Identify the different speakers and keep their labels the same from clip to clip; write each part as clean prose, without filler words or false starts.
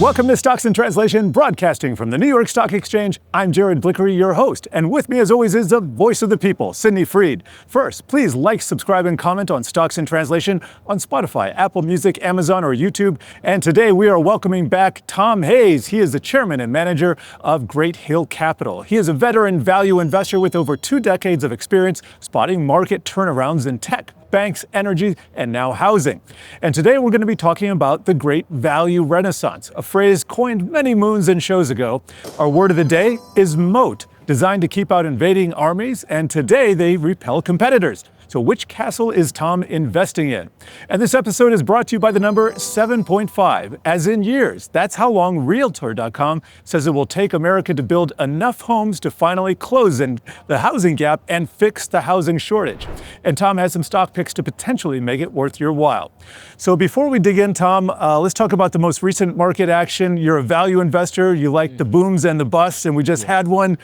Speaker 1: Welcome to Stocks in Translation, broadcasting from the New York Stock Exchange. I'm Jared Blikre, your host, and with me as always is the voice of the people, Sydnee Freed. First, please like, subscribe, and comment on Stocks in Translation on Spotify, Apple Music, Amazon, or YouTube. And today we are welcoming back Tom Hayes. He is the chairman and manager of Great Hill Capital. He is a veteran value investor with over 2 decades of experience spotting market turnarounds in tech, banks, energy, and now housing. And today we're going to be talking about the Great Value Renaissance, a phrase coined many moons and shows ago. Our word of the day is moat, designed to keep out invading armies, and today they repel competitors. So which castle is Tom investing in? And this episode is brought to you by the number 7.5, as in years. That's how long Realtor.com says it will take America to build enough homes to finally close in the housing gap and fix the housing shortage. And Tom has some stock picks to potentially make it worth your while. So before we dig in, Tom, let's talk about the most recent market action. You're a value investor. You like the booms and the busts, and we just had one.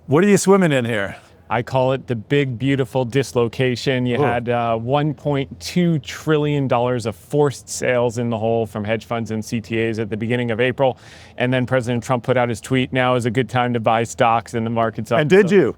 Speaker 1: What are you swimming in here?
Speaker 2: I call it the big, beautiful dislocation. You had $1.2 trillion of forced sales in the hole from hedge funds and CTAs at the beginning of April. And then President Trump put out his tweet, now is a good time to buy stocks and the market's up.
Speaker 1: And did you?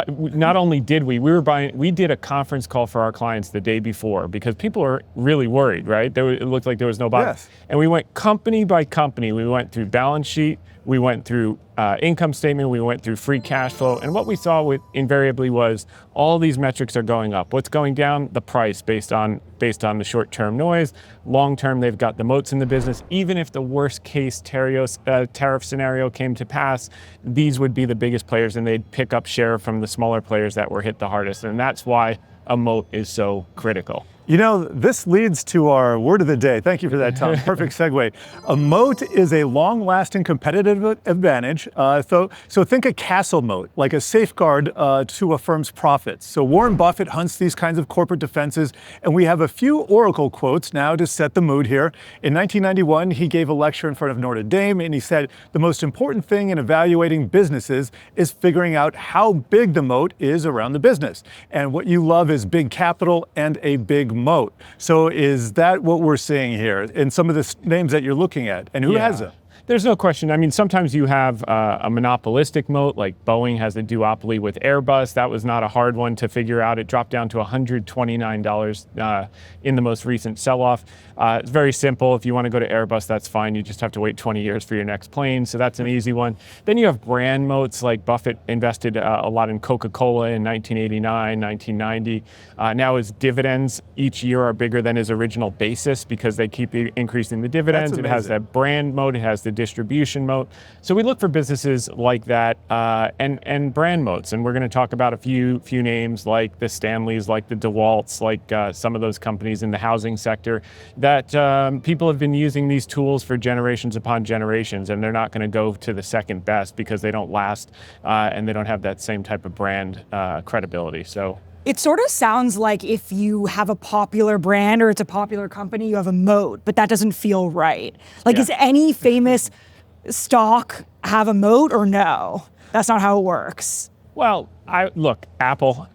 Speaker 2: Not only did we were buying, we did a conference call for our clients the day before because people are really worried, right? It looked like there was no buying.
Speaker 1: Yes.
Speaker 2: And we went company by company. We went through balance sheet, we went through income statement, we went through free cash flow, and what we saw invariably was all these metrics are going up. What's going down? The price based on the short-term noise. Long-term, they've got the moats in the business. Even if the worst-case tariff scenario came to pass, these would be the biggest players, and they'd pick up share from the smaller players that were hit the hardest, and that's why a moat is so critical.
Speaker 1: You know, this leads to our word of the day. Thank you for that, Tom. Perfect segue. A moat is a long-lasting competitive advantage. So think a castle moat, like a safeguard to a firm's profits. So Warren Buffett hunts these kinds of corporate defenses, and we have a few Oracle quotes now to set the mood here. In 1991, he gave a lecture in front of Notre Dame, and he said, the most important thing in evaluating businesses is figuring out how big the moat is around the business. And what you love is big capital and a big moat. So is that what we're seeing here in some of the names that you're looking at? And who has them?
Speaker 2: There's no question. I mean, sometimes you have a monopolistic moat, like Boeing has a duopoly with Airbus. That was not a hard one to figure out. It dropped down to $129 in the most recent sell-off. It's very simple. If you want to go to Airbus, that's fine. You just have to wait 20 years for your next plane. So that's an easy one. Then you have brand moats, like Buffett invested a lot in Coca-Cola in 1989, 1990. Now his dividends each year are bigger than his original basis because they keep increasing the dividends. It has that brand moat. It has the distribution moat. So we look for businesses like that and brand moats. And we're going to talk about a few names like the Stanleys, like the DeWalt's, like some of those companies in the housing sector that people have been using these tools for generations upon generations, and they're not going to go to the second best because they don't last and they don't have that same type of brand credibility. So
Speaker 3: it sort of sounds like if you have a popular brand or it's a popular company, you have a moat, but that doesn't feel right. Like, Is any famous stock have a moat or no? That's not how it works.
Speaker 2: Well, look, Apple.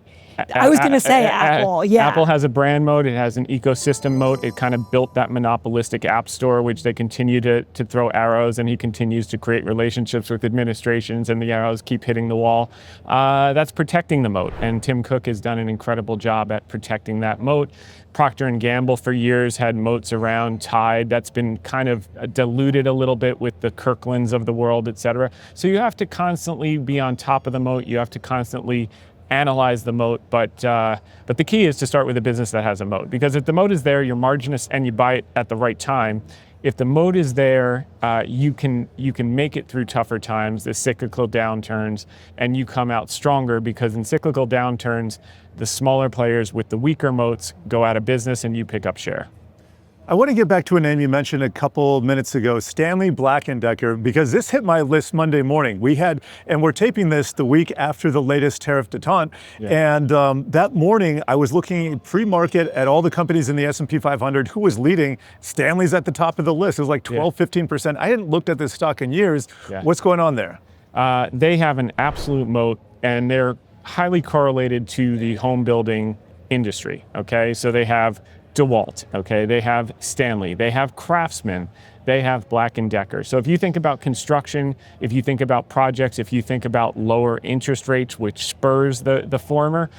Speaker 3: I was going to say Apple, yeah.
Speaker 2: Apple has a brand moat. It has an ecosystem moat. It kind of built that monopolistic app store, which they continue to throw arrows, and he continues to create relationships with administrations, and the arrows keep hitting the wall. That's protecting the moat, and Tim Cook has done an incredible job at protecting that moat. Procter & Gamble for years had moats around Tide. That's been kind of diluted a little bit with the Kirklands of the world, et cetera. So you have to constantly be on top of the moat. You have to constantly analyze the moat, but the key is to start with a business that has a moat, because if the moat is there, your margin is, and you buy it at the right time. If the moat is there, you can make it through tougher times, the cyclical downturns, and you come out stronger, because in cyclical downturns, the smaller players with the weaker moats go out of business and you pick up share.
Speaker 1: I want to get back to a name you mentioned a couple minutes ago, Stanley Black & Decker, because this hit my list Monday morning. And we're taping this the week after the latest tariff detente. Yeah. And that morning, I was looking pre-market at all the companies in the S&P 500 who was leading. Stanley's at the top of the list. It was like 12-15%. I hadn't looked at this stock in years. Yeah. What's going on there?
Speaker 2: They have an absolute moat, and they're highly correlated to the home building industry, okay? So they have DeWalt, okay? They have Stanley, they have Craftsman, they have Black & Decker. So if you think about construction, if you think about projects, if you think about lower interest rates, which spurs the former,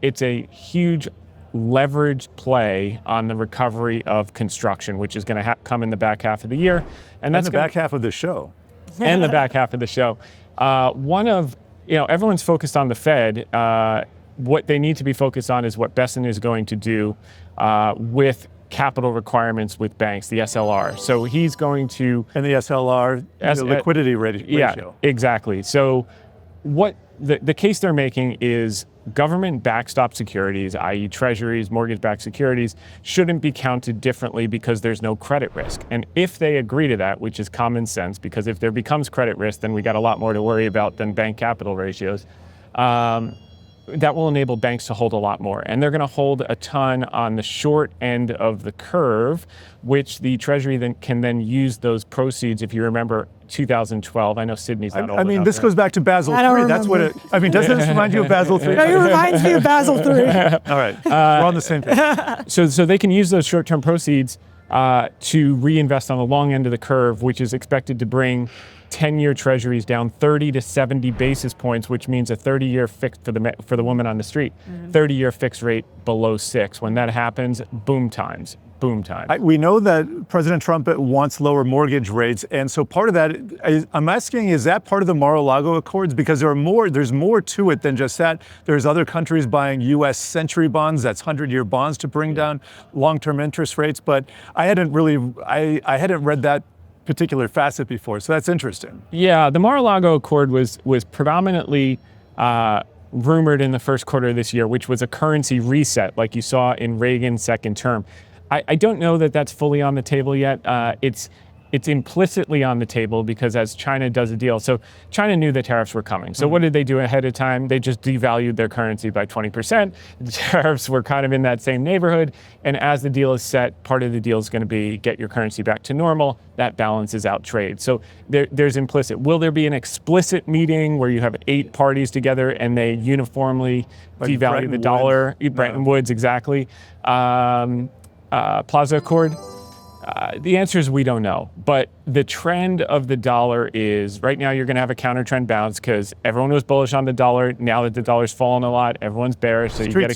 Speaker 2: it's a huge leveraged play on the recovery of construction, which is going to come in the back half of the year.
Speaker 1: And that's the back half of the show.
Speaker 2: And the back half of the show. Everyone's focused on the Fed. What they need to be focused on is what Besson is going to do with capital requirements with banks, the SLR. So he's going to...
Speaker 1: And the SLR, the liquidity ratio.
Speaker 2: Yeah, exactly. So what the case they're making is government backstop securities, i.e. treasuries, mortgage-backed securities, shouldn't be counted differently because there's no credit risk. And if they agree to that, which is common sense, because if there becomes credit risk, then we got a lot more to worry about than bank capital ratios, that will enable banks to hold a lot more. And they're going to hold a ton on the short end of the curve, which the Treasury can then use those proceeds. If you remember 2012, I know Sydnee's not old enough,
Speaker 1: this goes back to Basel III. That's what doesn't this remind you of Basel III?
Speaker 3: No, it reminds me of Basel III.
Speaker 1: All right, we're on the same page.
Speaker 2: So they can use those short-term proceeds to reinvest on the long end of the curve, which is expected to bring 10-year treasuries down 30 to 70 basis points, which means a 30-year fixed for the woman on the street, 30-year fixed rate below 6. When that happens, boom time.
Speaker 1: We know that President Trump wants lower mortgage rates, and so part of that, I'm asking, is that part of the Mar-a-Lago Accords? Because there's more to it than just that. There's other countries buying U.S. Century bonds, that's 100-year bonds, to bring down long-term interest rates. But I hadn't read that particular facet before, so that's interesting.
Speaker 2: Yeah, the Mar-a-Lago Accord was predominantly rumored in the first quarter of this year, which was a currency reset, like you saw in Reagan's second term. I don't know that that's fully on the table yet. It's implicitly on the table because as China does a deal, so China knew the tariffs were coming. So what did they do ahead of time? They just devalued their currency by 20%. The tariffs were kind of in that same neighborhood. And as the deal is set, part of the deal is going to be get your currency back to normal. That balances out trade. So there's implicit. Will there be an explicit meeting where you have 8 parties together and they uniformly devalue the dollar? Bretton Woods, exactly. Plaza Accord? The answer is we don't know. But the trend of the dollar is right now you're going to have a counter trend bounce because everyone was bullish on the dollar. Now that the dollar's fallen a lot, everyone's bearish. So you get a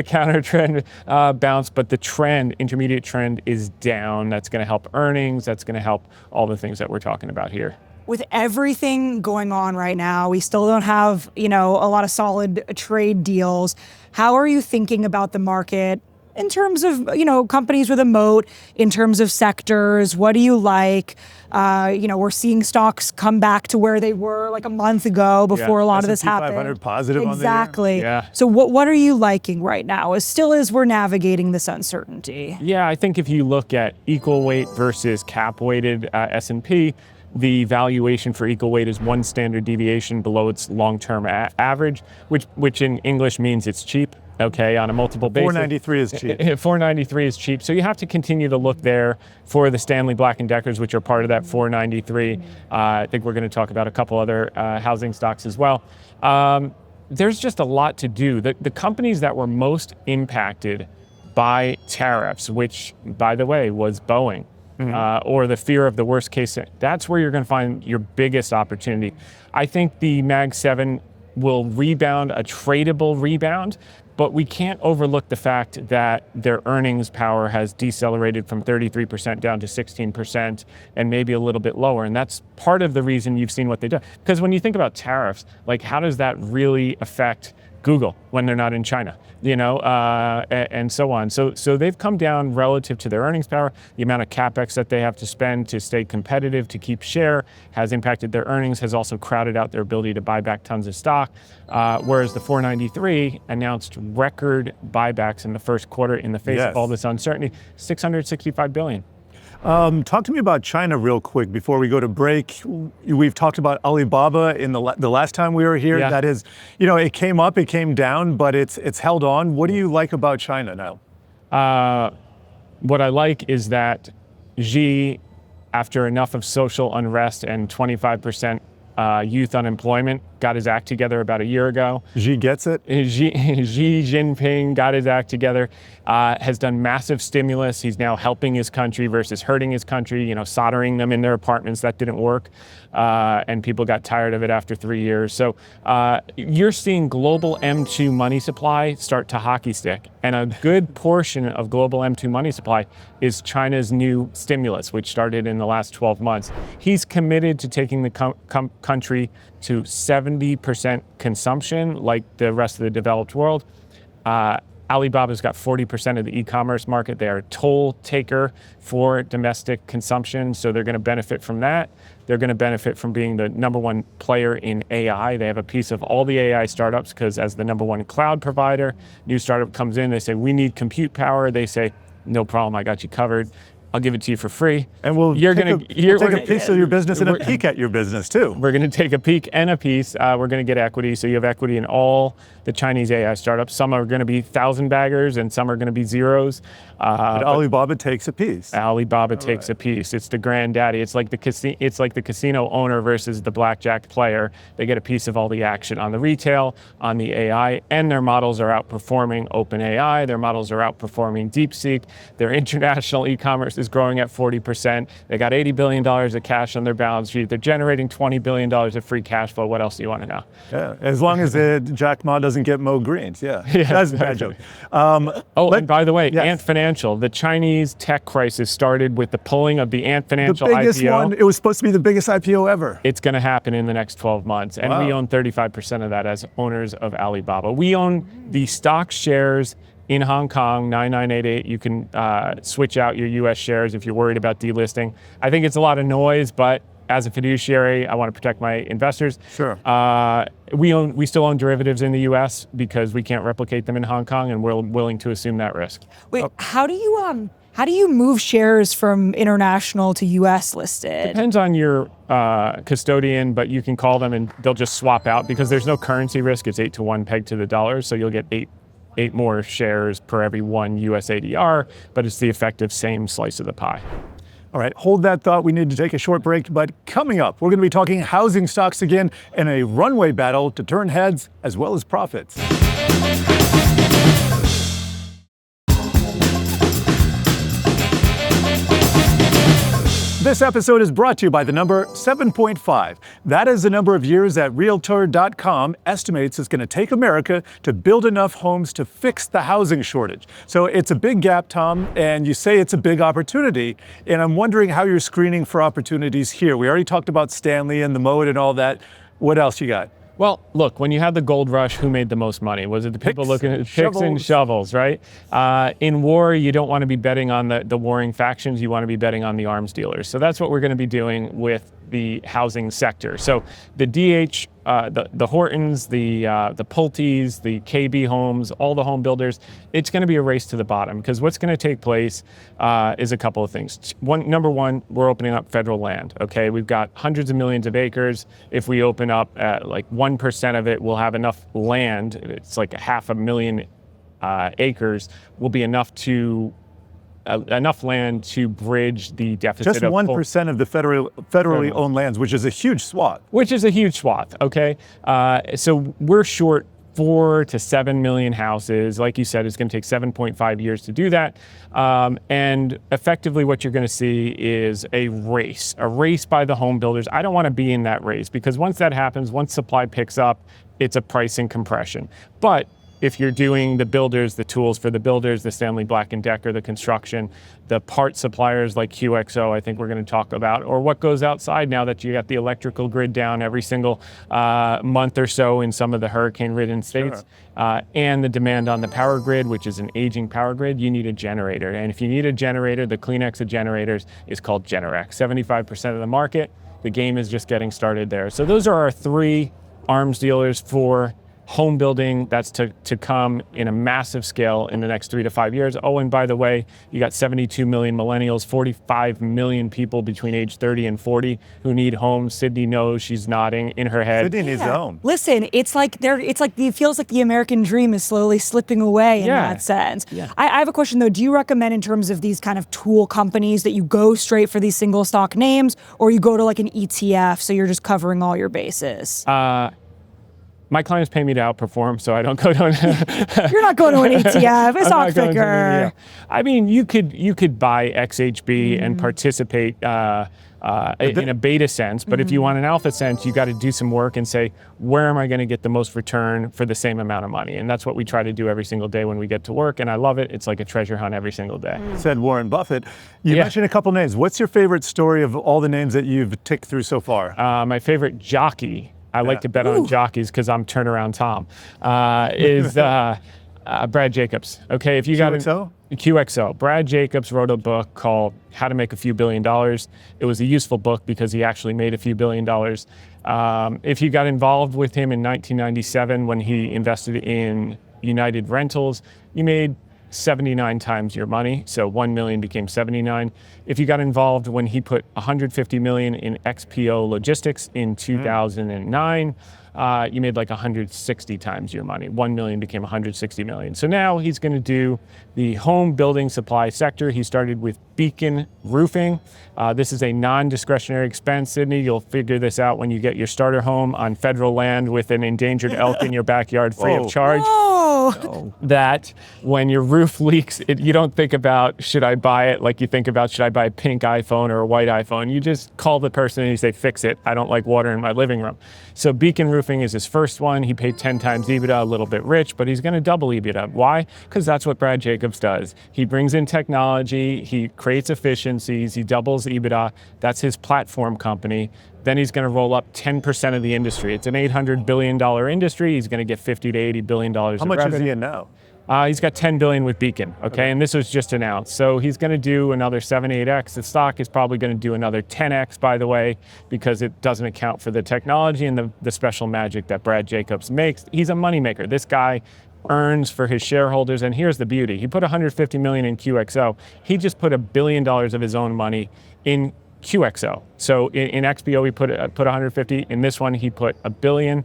Speaker 2: counter trend bounce. But the intermediate trend is down. That's going to help earnings. That's going to help all the things that we're talking about here.
Speaker 3: With everything going on right now, we still don't have, a lot of solid trade deals. How are you thinking about the market in terms of, companies with a moat, in terms of sectors? What do you like? We're seeing stocks come back to where they were like a month ago before a lot of this happened.
Speaker 1: 500 positive
Speaker 3: exactly.
Speaker 1: on the year.
Speaker 3: Yeah. So what are you liking right now, as we're navigating this uncertainty?
Speaker 2: Yeah, I think if you look at equal weight versus cap weighted S&P, the valuation for equal weight is 1 standard deviation below its long-term average, which in English means it's cheap. Okay, on a multiple basis.
Speaker 1: 493 is cheap.
Speaker 2: 493 is cheap. So you have to continue to look there for the Stanley Black & Deckers, which are part of that 493. I think we're going to talk about a couple other housing stocks as well. There's just a lot to do. The companies that were most impacted by tariffs, which, by the way, was Boeing, or the fear of the worst case, that's where you're going to find your biggest opportunity. I think the Mag 7 will rebound, a tradable rebound, but we can't overlook the fact that their earnings power has decelerated from 33% down to 16% and maybe a little bit lower. And that's part of the reason you've seen what they do. Because when you think about tariffs, like how does that really affect Google when they're not in China, and so on. So they've come down relative to their earnings power. The amount of CapEx that they have to spend to stay competitive, to keep share, has impacted their earnings, has also crowded out their ability to buy back tons of stock. Whereas the 493 announced record buybacks in the first quarter in the face of all this uncertainty, $665 billion.
Speaker 1: Talk to me about China real quick before we go to break. We've talked about Alibaba in the last time we were here. Yeah. That is, it came up, it came down, but it's held on. What do you like about China now?
Speaker 2: What I like is that Xi, after enough of social unrest and 25% youth unemployment, got his act together about a year ago.
Speaker 1: Xi gets it.
Speaker 2: Xi Jinping got his act together, has done massive stimulus. He's now helping his country versus hurting his country, soldering them in their apartments. That didn't work. And people got tired of it after 3 years. So you're seeing global M2 money supply start to hockey stick. And a good portion of global M2 money supply is China's new stimulus, which started in the last 12 months. He's committed to taking the country to 70% consumption like the rest of the developed world. Alibaba's got 40% of the e-commerce market. They are a toll taker for domestic consumption, so they're going to benefit from that. They're going to benefit from being the number one player in AI. They have a piece of all the AI startups because as the number one cloud provider, new startup comes in, they say, we need compute power. They say, no problem, I got you covered. I'll give it to you for free.
Speaker 1: And we'll take a piece of your business and a peek at your business too.
Speaker 2: We're going to take a peek and a piece. We're going to get equity. So you have equity in all the Chinese AI startups. Some are going to be 1,000 baggers and some are going to be zeros.
Speaker 1: But Alibaba takes a piece.
Speaker 2: Alibaba takes a piece. It's the granddaddy. It's like the casino owner versus the blackjack player. They get a piece of all the action on the retail, on the AI, and their models are outperforming OpenAI. Their models are outperforming DeepSeek. Their international e-commerce is growing at 40%. They got $80 billion of cash on their balance sheet. They're generating $20 billion of free cash flow. What else do you want to know?
Speaker 1: Yeah, as long as Jack Ma doesn't get Mo Greens. Yeah, that's a bad joke.
Speaker 2: And by the way,
Speaker 1: yes.
Speaker 2: Ant Financial, the Chinese tech crisis started with the pulling of the Ant Financial
Speaker 1: the biggest
Speaker 2: IPO.
Speaker 1: One, it was supposed to be the biggest IPO ever.
Speaker 2: It's going to happen in the next 12 months. And we own 35% of that as owners of Alibaba. We own the stock shares in Hong Kong, 9988. You can switch out your US shares if you're worried about delisting. I think it's a lot of noise, but as a fiduciary, I want to protect my investors.
Speaker 1: Sure.
Speaker 2: We still own derivatives in the US because we can't replicate them in Hong Kong, and we're willing to assume that risk.
Speaker 3: Wait, how do you move shares from international to US listed?
Speaker 2: Depends on your custodian, but you can call them and they'll just swap out because there's no currency risk. It's 8-to-1 pegged to the dollar, so you'll get eight more shares per every one US ADR, but it's the effective same slice of the pie.
Speaker 1: All right, hold that thought. We need to take a short break, but coming up, we're going to be talking housing stocks again in a runway battle to turn heads as well as profits. This episode is brought to you by the number 7.5. That is the number of years that Realtor.com estimates it's going to take America to build enough homes to fix the housing shortage. So it's a big gap, Tom, and you say it's a big opportunity. And I'm wondering how you're screening for opportunities here. We already talked about Stanley and the moat and all that. What else you got?
Speaker 2: Well, look, when you had the gold rush, who made the most money? Was it the people looking at picks and shovels, right? In war, you don't want to be betting on the warring factions. You want to be betting on the arms dealers. So that's what we're going to be doing with the housing sector. So the DH, the Hortons, the Pulte's, the KB Homes, all the home builders, it's going to be a race to the bottom because what's going to take place is a couple of things. Number one, we're opening up federal land. Okay, we've got hundreds of millions of acres. If we open up like 1% of it, we'll have enough land. It's like 500,000 acres. Will be enough land to bridge the deficit.
Speaker 1: Just 1% of the federally owned lands, which is a huge swath.
Speaker 2: Okay? So we're short 4 to 7 million houses. Like you said, it's going to take 7.5 years to do that. And effectively what you're going to see is a race by the home builders. I don't want to be in that race because once that happens, once supply picks up, it's a pricing compression. But if you're doing the builders, the tools for the builders, the Stanley Black & Decker, the construction, the part suppliers like QXO, I think we're going to talk about, or what goes outside now that you got the electrical grid down every single month or so in some of the hurricane-ridden states, and the demand on the power grid, which is an aging power grid, you need a generator. And if you need a generator, the Kleenex of generators is called Generac. 75% of the market, the game is just getting started there. So those are our three arms dealers for home building that's to come in a massive scale in the next 3 to 5 years. Oh, and by the way, you got 72 million millennials, 45 million people between age 30 and 40 who need homes. Sydnee knows, she's nodding in her head.
Speaker 1: Sydnee needs a home.
Speaker 3: Listen, it feels like the American dream is slowly slipping away in that sense. Yeah. I have a question though. Do you recommend in terms of these kind of tool companies that you go straight for these single stock names or you go to like an ETF so you're just covering all your bases?
Speaker 2: My clients pay me to outperform, so I don't go to
Speaker 3: You're not going to an ETF. It's not
Speaker 2: going to an
Speaker 3: thicker.
Speaker 2: ETF. I mean, you could buy XHB and participate in a beta sense, but if you want an alpha sense, you got to do some work and say, where am I going to get the most return for the same amount of money? And that's what we try to do every single day when we get to work, and I love it. It's like a treasure hunt every single day.
Speaker 1: Said Warren Buffett. You mentioned a couple names. What's your favorite story of all the names that you've ticked through so far?
Speaker 2: My favorite jockey, I like to bet on jockeys because I'm turnaround Tom, is Brad Jacobs. Okay, if you got QXO. Brad Jacobs wrote a book called How to Make a Few Billion Dollars. It was a useful book because he actually made a few $billion. If you got involved with him in 1997 when he invested in United Rentals, you made 79 times your money, so 1 million became 79. If you got involved when he put 150 million in XPO Logistics in 2009, you made like 160 times your money. 1 million became 160 million. So now he's going to do the home building supply sector. He started with Beacon Roofing. This is a non-discretionary expense, Sydney. You'll figure this out when you get your starter home on federal land with an endangered elk in your backyard free of charge. That when your roof leaks, you don't think about, should I buy it? Like you think about, should I buy a pink iPhone or a white iPhone? You just call the person and you say, fix it. I don't like water in my living room. So Beacon Roofing is his first one. He paid 10 times EBITDA, a little bit rich, but he's going to double EBITDA. Why? Because that's what Brad Jacobs does. He brings in technology, he creates efficiencies, he doubles EBITDA. That's his platform company. Then he's going to roll up 10% of the industry. It's an $800 billion industry. He's going to get $50 to $80 billion of revenue.
Speaker 1: How much is he in now?
Speaker 2: He's got 10 billion with Beacon, okay? And this was just announced. So he's going to do another 7-8x. The stock is probably going to do another 10x, by the way, because it doesn't account for the technology and the special magic that Brad Jacobs makes. He's a moneymaker. This guy earns for his shareholders, and here's the beauty. He put 150 million in QXO. He just put $1 billion of his own money in QXO. So in XPO, he put 150. In this one, he put $1 billion.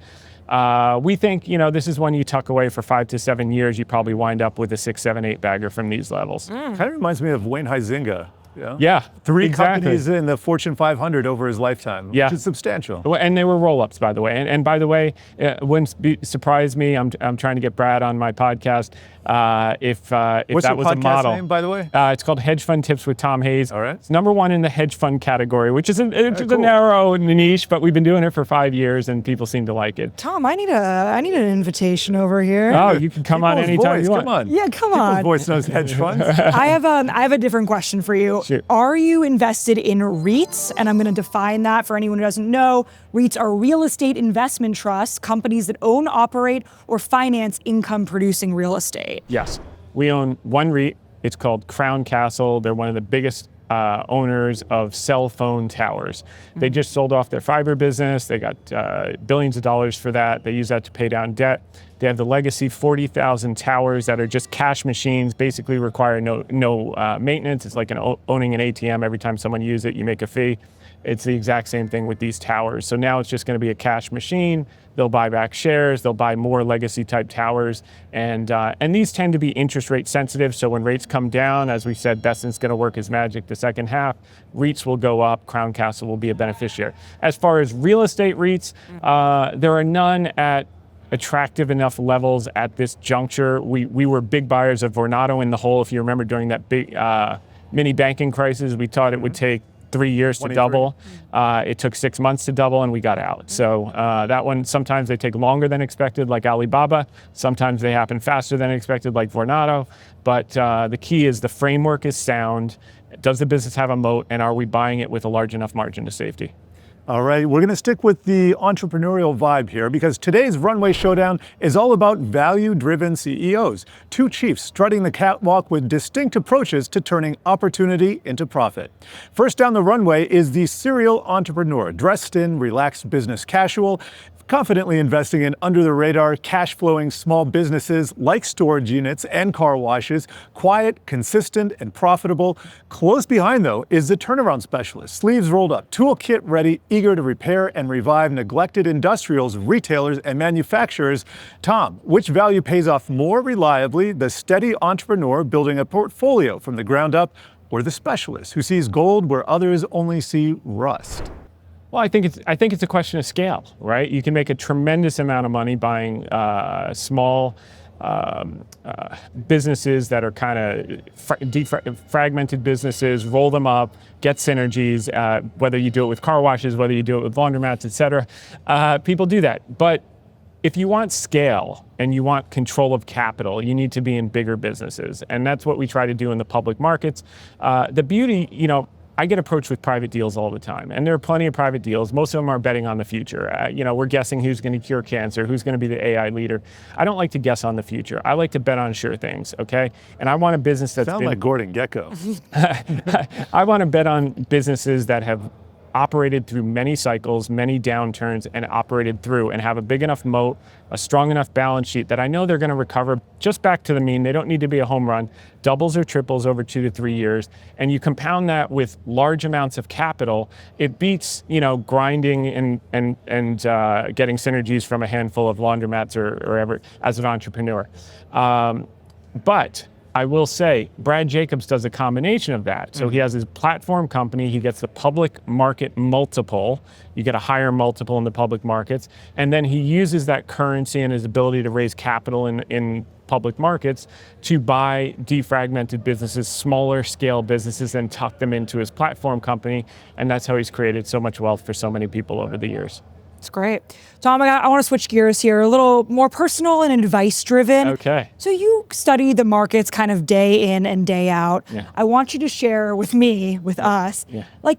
Speaker 2: We think, this is one you tuck away for 5 to 7 years. You probably wind up with a 6, 7, 8 bagger from these levels.
Speaker 1: Kind of reminds me of Wayne Huizinga.
Speaker 2: Yeah,
Speaker 1: Three companies in the Fortune 500 over his lifetime, which is substantial.
Speaker 2: And they were roll-ups, by the way. And by the way, it wouldn't surprise me. I'm trying to get Brad on my podcast. If
Speaker 1: What's
Speaker 2: that
Speaker 1: your
Speaker 2: was
Speaker 1: podcast
Speaker 2: a model,
Speaker 1: name, by the way?
Speaker 2: It's called Hedge Fund Tips with Tom Hayes.
Speaker 1: All right.
Speaker 2: It's #1 in the hedge fund category, which is a narrow niche, but we've been doing it for 5 years, and people seem to like it.
Speaker 3: Tom, I need an invitation over here.
Speaker 2: Oh, you can come on anytime you want.
Speaker 1: Come on.
Speaker 3: Yeah, come on.
Speaker 1: People's voice knows hedge funds.
Speaker 3: I have a different question for you.
Speaker 2: Sure.
Speaker 3: Are you invested in REITs? And I'm going to define that for anyone who doesn't know. REITs are real estate investment trusts, companies that own, operate, or finance income-producing real estate.
Speaker 2: Yes. We own one REIT. It's called Crown Castle. They're one of the biggest owners of cell phone towers. They just sold off their fiber business. They got billions of dollars for that. They use that to pay down debt. They have the legacy 40,000 towers that are just cash machines, basically require no maintenance. It's like owning an ATM. Every time someone uses it, you make a fee. It's the exact same thing with these towers. So now it's just going to be a cash machine. They'll buy back shares. They'll buy more legacy type towers. And these tend to be interest rate sensitive. So when rates come down, as we said, Beston's going to work his magic the second half. REITs will go up. Crown Castle will be a beneficiary. As far as real estate REITs, there are none at attractive enough levels at this juncture. We were big buyers of Vornado in the hole. If you remember during that big mini banking crisis, we thought it would take 3 years to double. It took 6 months to double, and we got out. So that one, sometimes they take longer than expected, like Alibaba. Sometimes they happen faster than expected, like Vornado. But the key is the framework is sound. Does the business have a moat, and are we buying it with a large enough margin of safety?
Speaker 1: All right, we're going to stick with the entrepreneurial vibe here because today's Runway Showdown is all about value-driven CEOs. Two chiefs strutting the catwalk with distinct approaches to turning opportunity into profit. First down the runway is the serial entrepreneur, dressed in relaxed business casual, confidently investing in under-the-radar, cash-flowing small businesses like storage units and car washes, quiet, consistent, and profitable. Close behind, though, is the turnaround specialist, sleeves rolled up, toolkit ready, eager to repair and revive neglected industrials, retailers, and manufacturers. Tom, which value pays off more reliably, the steady entrepreneur building a portfolio from the ground up, or the specialist who sees gold where others only see rust?
Speaker 2: Well, I think it's a question of scale, right? You can make a tremendous amount of money buying small businesses that are kind of fragmented businesses, roll them up, get synergies, whether you do it with car washes, whether you do it with laundromats, et cetera. People do that. But if you want scale and you want control of capital, you need to be in bigger businesses. And that's what we try to do in the public markets. The beauty, I get approached with private deals all the time, and there are plenty of private deals. Most of them are betting on the future. We're guessing who's going to cure cancer, who's going to be the AI leader. I don't like to guess on the future. I like to bet on sure things, okay? And I want a business that's
Speaker 1: Sound like Gordon Gekko.
Speaker 2: I want to bet on businesses that have operated through many cycles, many downturns, and operated through and have a big enough moat, a strong enough balance sheet that I know they're going to recover just back to the mean. They don't need to be a home run, doubles or triples over 2 to 3 years. And you compound that with large amounts of capital, it beats, grinding and getting synergies from a handful of laundromats or ever as an entrepreneur. But I will say, Brad Jacobs does a combination of that. So he has his platform company, he gets the public market multiple, you get a higher multiple in the public markets, and then he uses that currency and his ability to raise capital in public markets to buy defragmented businesses, smaller scale businesses, and tuck them into his platform company. And that's how he's created so much wealth for so many people over the years.
Speaker 3: It's great. Tom, I want to switch gears here, a little more personal and advice driven.
Speaker 2: Okay.
Speaker 3: So you study the markets kind of day in and day out.
Speaker 2: Yeah.
Speaker 3: I want you to share with me, with us,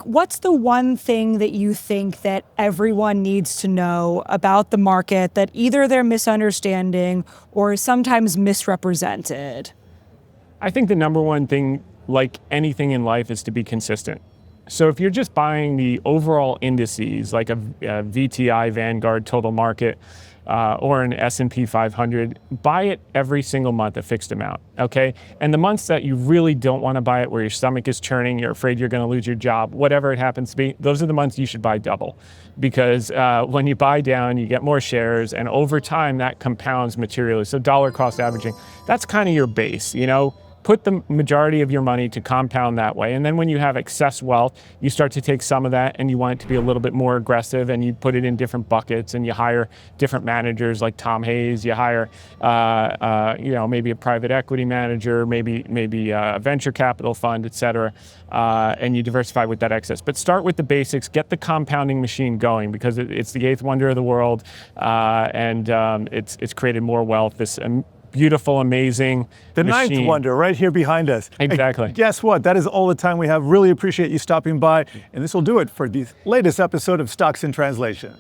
Speaker 3: what's the one thing that you think that everyone needs to know about the market that either they're misunderstanding or is sometimes misrepresented?
Speaker 2: I think the number one thing, like anything in life, is to be consistent. So if you're just buying the overall indices, like a VTI, Vanguard, Total Market, or an S&P 500, buy it every single month, a fixed amount, okay? And the months that you really don't want to buy it, where your stomach is churning, you're afraid you're going to lose your job, whatever it happens to be, those are the months you should buy double. Because when you buy down, you get more shares, and over time, that compounds materially. So dollar cost averaging, that's kind of your base, Put the majority of your money to compound that way. And then when you have excess wealth, you start to take some of that and you want it to be a little bit more aggressive, and you put it in different buckets, and you hire different managers like Tom Hayes. You hire, maybe a private equity manager, maybe a venture capital fund, et cetera. And you diversify with that excess. But start with the basics, get the compounding machine going, because it's the eighth wonder of the world. And it's created more wealth. This beautiful, amazing
Speaker 1: The
Speaker 2: machine.
Speaker 1: ninth wonder right here behind us.
Speaker 2: Exactly.
Speaker 1: And guess what? That is all the time we have. Really appreciate you stopping by. And this will do it for the latest episode of Stocks in Translation.